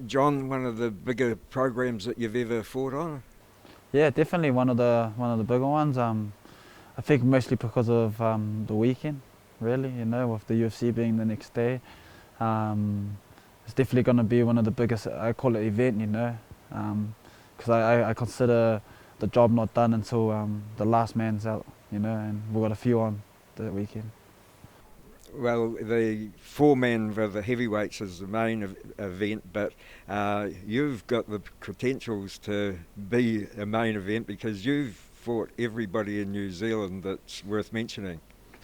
John, one of the bigger programs that you've ever fought on? Yeah, definitely one of the bigger ones. I think mostly because of the weekend, really. With the UFC being the next day, um, it's definitely going to be one of the biggest. I call it event, because I consider the job not done until the last man's out, and we've got a few on the weekend. Well, the four-man for the heavyweights is the main event, but you've got the credentials to be a main event because you've fought everybody in New Zealand that's worth mentioning.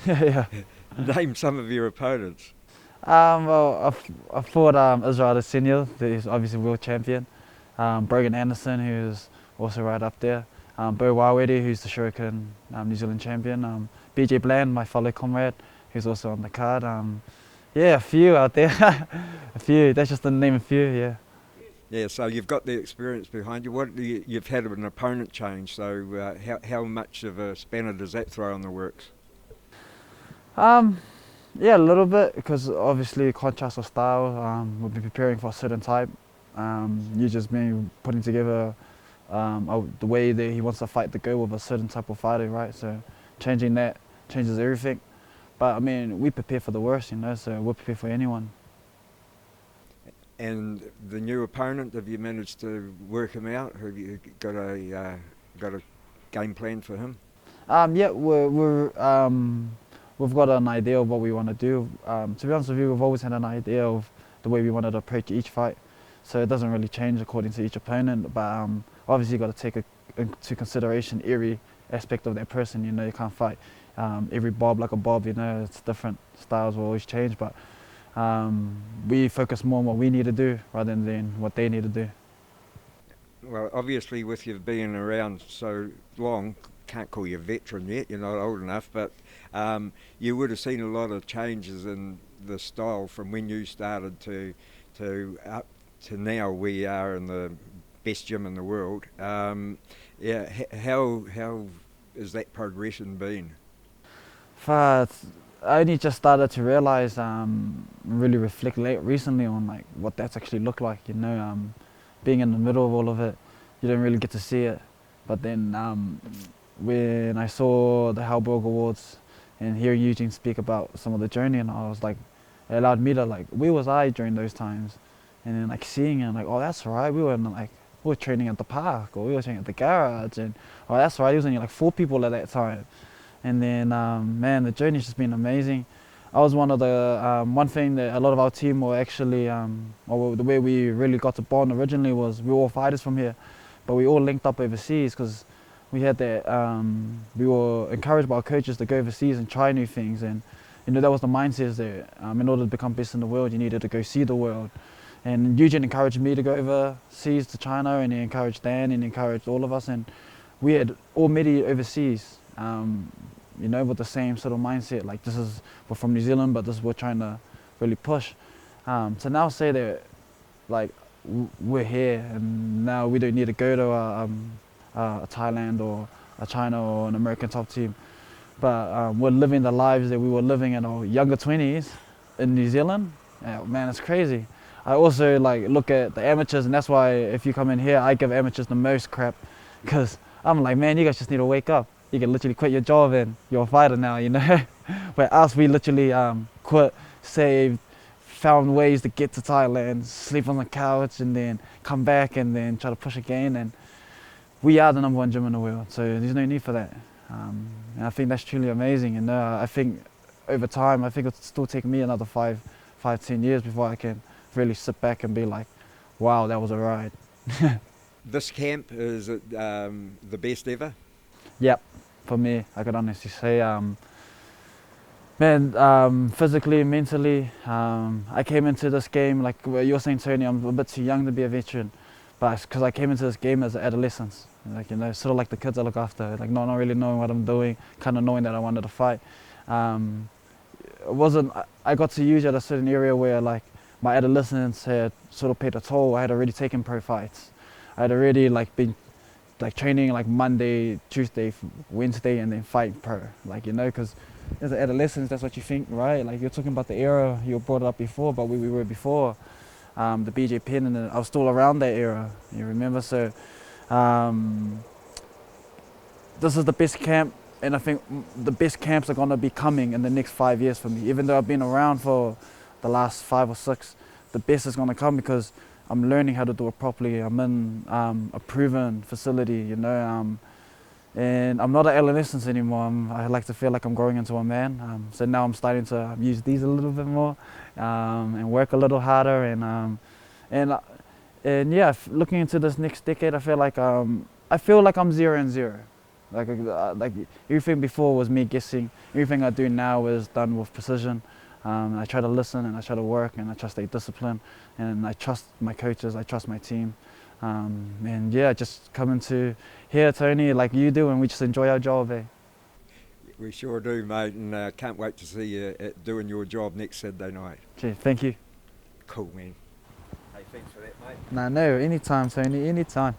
Yeah. Name some of your opponents. Well, I fought Israel Adesanya, who's obviously world champion. Brogan Anderson, who's also right up there. Bo Wawedi, who's the Shuriken New Zealand champion. BJ Bland, my fellow comrade, who's also on the card. Yeah, a few out there. A few. That's just to name a few. Yeah. Yeah, so you've got the experience behind you. You've had an opponent change, so how much of a spanner does that throw in the works? Um, yeah, a little bit because obviously contrast of style. We'll be preparing for a certain type. You just been putting together the way that he wants to fight to go with a certain type of fighter, right? So changing that changes everything. But I mean, we prepare for the worst, so we'll prepare for anyone. And the new opponent, have you managed to work him out? Have you got a game plan for him? Yeah, we've got an idea of what we want to do. To be honest with you, we've always had an idea of the way we wanted to approach each fight. So it doesn't really change according to each opponent. But obviously, you got to take into consideration every aspect of that person. You can't fight every bob like a bob. It's different styles will always change. But we focus more on what we need to do rather than what they need to do. Well, obviously, with you being around so long, can't call you a veteran yet, you're not old enough, but you would have seen a lot of changes in the style from when you started to up to now. We are in the best gym in the world. Yeah, how has that progression been? But I only just started to realize, really reflect recently on like what that's actually looked like. Being in the middle of all of it, you don't really get to see it. But then when I saw the Halberg Awards and hearing Eugene speak about some of the journey, and I was like, it allowed me to like, where was I during those times? And then like seeing it, like, oh, that's right, we were training at the park or we were training at the garage, and oh, that's right, there was only like 4 people at that time. And then, man, the journey's just been amazing. I was one of the, one thing that a lot of our team were actually, or the way we really got to bond originally was we were all fighters from here, but we all linked up overseas because we had that, we were encouraged by our coaches to go overseas and try new things. And, that was the mindset there. In order to become best in the world, you needed to go see the world. And Eugene encouraged me to go overseas to China, and he encouraged Dan and he encouraged all of us. And we had all met overseas. With the same sort of mindset, like we're from New Zealand, but this is we're trying to really push. To now say that, like, we're here, and now we don't need to go to a Thailand or a China or an American top team, but we're living the lives that we were living in our younger 20s in New Zealand. Yeah, man, it's crazy. I also like look at the amateurs, and that's why if you come in here, I give amateurs the most crap, because I'm like, man, you guys just need to wake up. You can literally quit your job and you're a fighter now, Where us, we literally quit, saved, found ways to get to Thailand, sleep on the couch, and then come back and then try to push again. And we are the #1 gym in the world, so there's no need for that. And I think that's truly amazing. And I think over time, I think it'll still take me another 10 years before I can really sit back and be like, wow, that was a ride. This camp is the best ever. Yep, for me, I could honestly say, physically, mentally, I came into this game, like you're saying, Tony, I'm a bit too young to be a veteran, but because I came into this game as an adolescent, like, sort of like the kids I look after, like not really knowing what I'm doing, kind of knowing that I wanted to fight. I got to use it at a certain area where like my adolescence had sort of paid a toll. I had already taken pro fights. I had already like been like training like Monday, Tuesday, Wednesday, and then fight pro, because as an adolescent, that's what you think, right? Like you're talking about the era you were brought up before, but we were before. the BJ Penn, and I was still around that era. You remember? So um, this is the best camp, and I think the best camps are going to be coming in the next 5 years for me. Even though I've been around for the last 5 or 6, the best is going to come because I'm learning how to do it properly. I'm in a proven facility, you know, and I'm not an adolescent anymore. I like to feel like I'm growing into a man. So now I'm starting to use these a little bit more and work a little harder. And yeah, looking into this next decade, I feel like I'm 0 and 0. Like everything before was me guessing. Everything I do now is done with precision. I try to listen and I try to work and I try to stay disciplined and I trust my coaches, I trust my team. And yeah, just coming to here, Tony, like you do, and we just enjoy our job, eh? We sure do, mate, and can't wait to see you doing your job next Saturday night. Gee, thank you. Cool, man. Hey, thanks for that, mate. No, anytime, Tony, anytime.